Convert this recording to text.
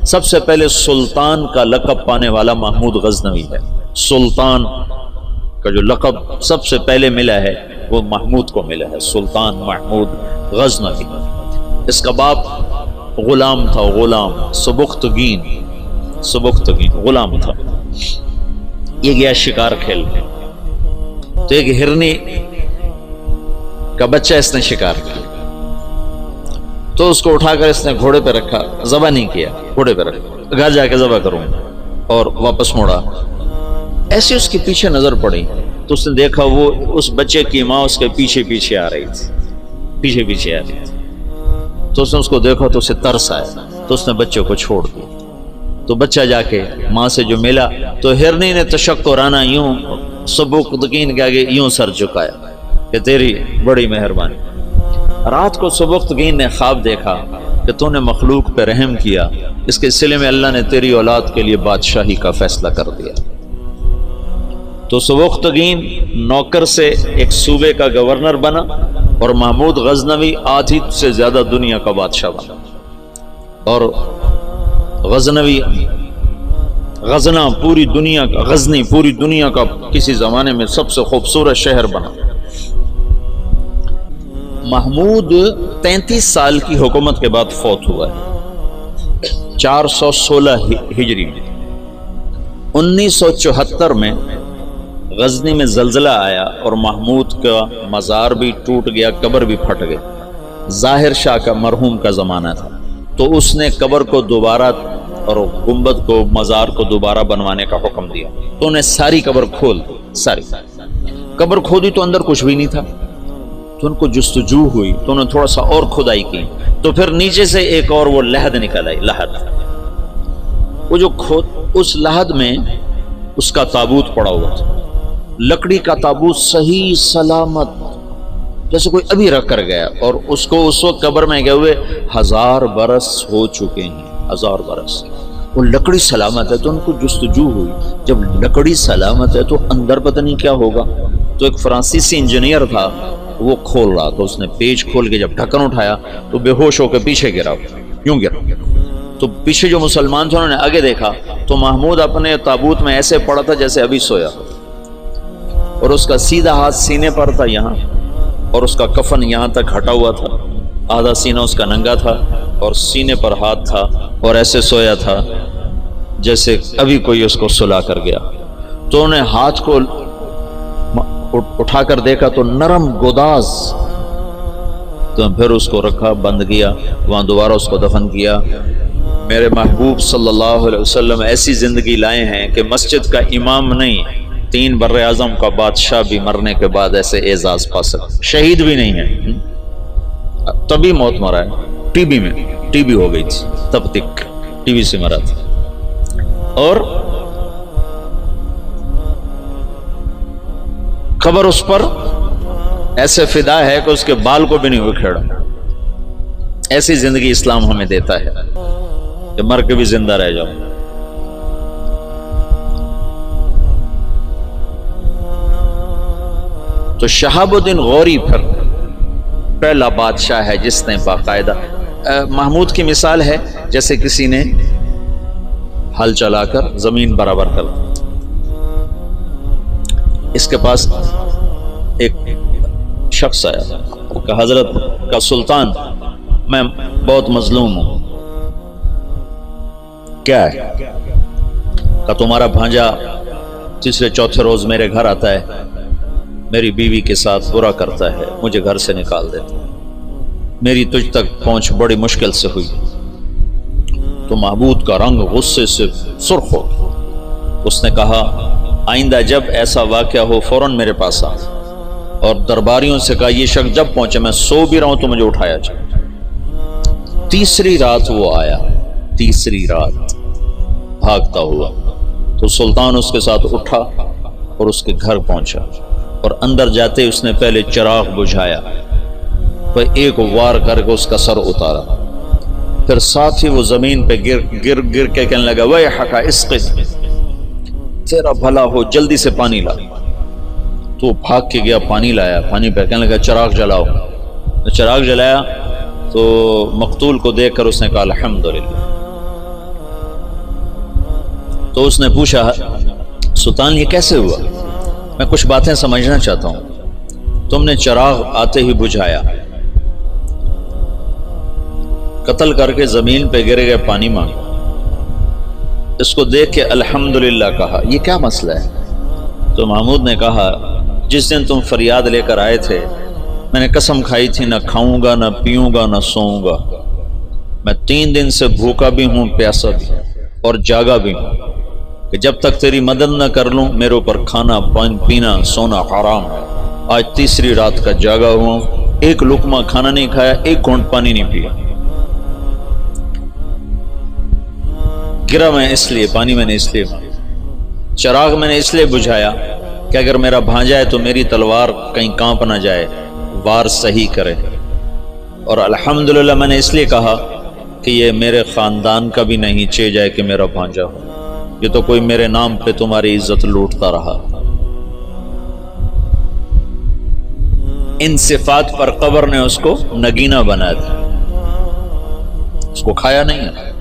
سب سے پہلے سلطان کا لقب پانے والا محمود غزنوی ہے. سلطان کا جو لقب سب سے پہلے ملا ہے وہ محمود کو ملا ہے، سلطان محمود غزنوی. اس کا باپ غلام تھا، غلام سبکتگین غلام تھا. یہ گیا شکار کھیلنے، تو ایک ہرنی کا بچہ اس نے شکار کیا، تو اس کو اٹھا کر اس نے گھوڑے پہ رکھا، ذبح نہیں کیا، گھوڑے پہ رکھا، گھر جا کے ذبح کروں، اور واپس موڑا. ایسے اس کے پیچھے نظر پڑی تو اس نے دیکھا وہ اس بچے کی ماں اس کے پیچھے آ رہی تھی، تو اس نے اس کو دیکھا تو اسے ترس آیا، تو اس نے بچے کو چھوڑ دیا. تو بچہ جا کے ماں سے جو ملا تو ہرنی نے تشکرانہ یوں سبکتگین کے آگے یوں سر جھکایا کہ تیری بڑی مہربانی. رات کو سبکتگین نے خواب دیکھا کہ تو نے مخلوق پہ رحم کیا، اس کے سلے میں اللہ نے تیری اولاد کے لیے بادشاہی کا فیصلہ کر دیا. تو سبکتگین نوکر سے ایک صوبے کا گورنر بنا اور محمود غزنوی آدھی سے زیادہ دنیا کا بادشاہ بنا. اور غزنوی غزنہ پوری دنیا کا، غزنی پوری دنیا کا کسی زمانے میں سب سے خوبصورت شہر بنا. محمود 33 سال کی حکومت کے بعد فوت ہوا ہے 416 ہجری میں. 1974 میں غزنی میں زلزلہ آیا اور محمود کا مزار بھی ٹوٹ گیا، قبر بھی پھٹ گئی. ظاہر شاہ کا مرحوم کا زمانہ تھا، تو اس نے قبر کو دوبارہ اور گنبد کو، مزار کو دوبارہ بنوانے کا حکم دیا. تو انہیں ساری قبر کھول دی، ساری قبر کھودی تو اندر کچھ بھی نہیں تھا. تو ان کو جستجو ہوئی تو انہوں نے تھوڑا سا اور کھدائی کی، تو پھر نیچے سے ایک اور وہ لحد نکل آئی. لحد، وہ جو اس لحد میں اس کا تابوت پڑا ہوا تھا، لکڑی کا تابوت صحیح سلامت، جیسے کوئی ابھی رکھ کر گیا. اور اس کو اس وقت قبر میں گئے ہوئے 1000 برس ہو چکے ہیں، 1000 برس. وہ لکڑی سلامت ہے. تو ان کو جستجو ہوئی، جب لکڑی سلامت ہے تو اندر پتہ نہیں کیا ہوگا. تو ایک فرانسیسی انجینئر تھا، وہ کھول رہا تھا، اس نے پیچ کھول کے جب ڈھکن اٹھایا تو بے ہوش ہو کے پیچھے گرا، یوں گرا. تو پیچھے جو مسلمان تھے انہوں نے آگے دیکھا تو محمود اپنے تابوت میں ایسے پڑا تھا جیسے ابھی سویا، اور اس کا سیدھا ہاتھ سینے پر تھا یہاں، اور اس کا کفن یہاں تک ہٹا ہوا تھا، آدھا سینہ اس کا ننگا تھا اور سینے پر ہاتھ تھا، اور ایسے سویا تھا جیسے ابھی کوئی اس کو سلا کر گیا. تو انہیں ہاتھ کو اٹھا کر دیکھا تو نرم گداز. تو پھر اس کو رکھا، بند کیا، وہاں دوبارہ اس کو دفن کیا. میرے محبوب صلی اللہ علیہ وسلم ایسی زندگی لائے ہیں کہ مسجد کا امام نہیں، 3 بر اعظم کا بادشاہ بھی مرنے کے بعد ایسے اعزاز پا سکتا. شہید بھی نہیں ہے، تبھی موت مرا ہے. ٹی بی ہو گئی تھی، تب تک ٹی بی سے مرا تھا. اور قبر اس پر ایسے فدا ہے کہ اس کے بال کو بھی نہیں اکھیڑا. ایسی زندگی اسلام ہمیں دیتا ہے کہ مر کے بھی زندہ رہ جاؤ. تو شہاب الدین غوری پھر پہلا بادشاہ ہے جس نے باقاعدہ، محمود کی مثال ہے جیسے کسی نے ہل چلا کر زمین برابر کر دی. اس کے پاس ایک شخص آیا کہ حضرت کا سلطان، میں بہت مظلوم ہوں. کیا ہے؟ کہ تمہارا بھانجا تیسرے چوتھے روز میرے گھر آتا ہے، میری بیوی کے ساتھ برا کرتا ہے، مجھے گھر سے نکال دیتا. میری تجھ تک پہنچ بڑی مشکل سے ہوئی. تو محمود کا رنگ غصے سے سرخ ہو گیا. اس نے کہا آئندہ جب ایسا واقعہ ہو فوراً میرے پاس آ. اور درباریوں سے کہا یہ شخص جب پہنچے، میں سو بھی رہا ہوں تو مجھے اٹھایا جائے. تیسری رات وہ آیا، تیسری رات بھاگتا ہوا. تو سلطان اس کے ساتھ اٹھا اور اس کے گھر پہنچا، اور اندر جاتے اس نے پہلے چراغ بجھایا، پھر ایک وار کر کے اس کا سر اتارا. پھر ساتھ ہی وہ زمین پہ گر کے کہنے لگا ویحک اسقط، تیرا بھلا ہو جلدی سے پانی لا. تو بھاگ کے گیا، پانی لایا، پانی پہ کہنے لگا چراغ جلاؤ. چراغ جلایا تو مقتول کو دیکھ کر اس نے کہا الحمدللہ. تو اس نے پوچھا سلطان یہ کیسے ہوا؟ میں کچھ باتیں سمجھنا چاہتا ہوں. تم نے چراغ آتے ہی بجھایا، قتل کر کے زمین پہ گر گئے، پانی مانگا. اس کو دیکھ کے الحمدللہ کہا. یہ کیا مسئلہ ہے؟ تو محمود نے کہا جس دن تم فریاد لے کر آئے تھے میں نے قسم کھائی تھی نہ کھاؤں گا نہ پیوں گا نہ سوؤں گا. میں 3 دن سے بھوکا بھی ہوں، پیاسا بھی اور جاگا بھی ہوں کہ جب تک تیری مدد نہ کر لوں میرے اوپر کھانا پینا سونا حرام ہے. آج تیسری رات کا جاگا ہوا، ایک لقمہ کھانا نہیں کھایا، ایک گھونٹ پانی نہیں پیا. گرا میں اس لیے، پانی میں نے اس لیے، چراغ میں نے اس لیے بجھایا کہ اگر میرا بھانجا ہے تو میری تلوار کہیں کانپ نہ جائے، وار صحیح کرے. اور الحمدللہ میں نے اس لیے کہا کہ یہ میرے خاندان کا بھی نہیں چے جائے کہ میرا بھانجا ہو، یہ تو کوئی میرے نام پہ تمہاری عزت لوٹتا رہا. ان صفات پر قبر نے اس کو نگینہ بنا دیا، اس کو کھایا نہیں ہے.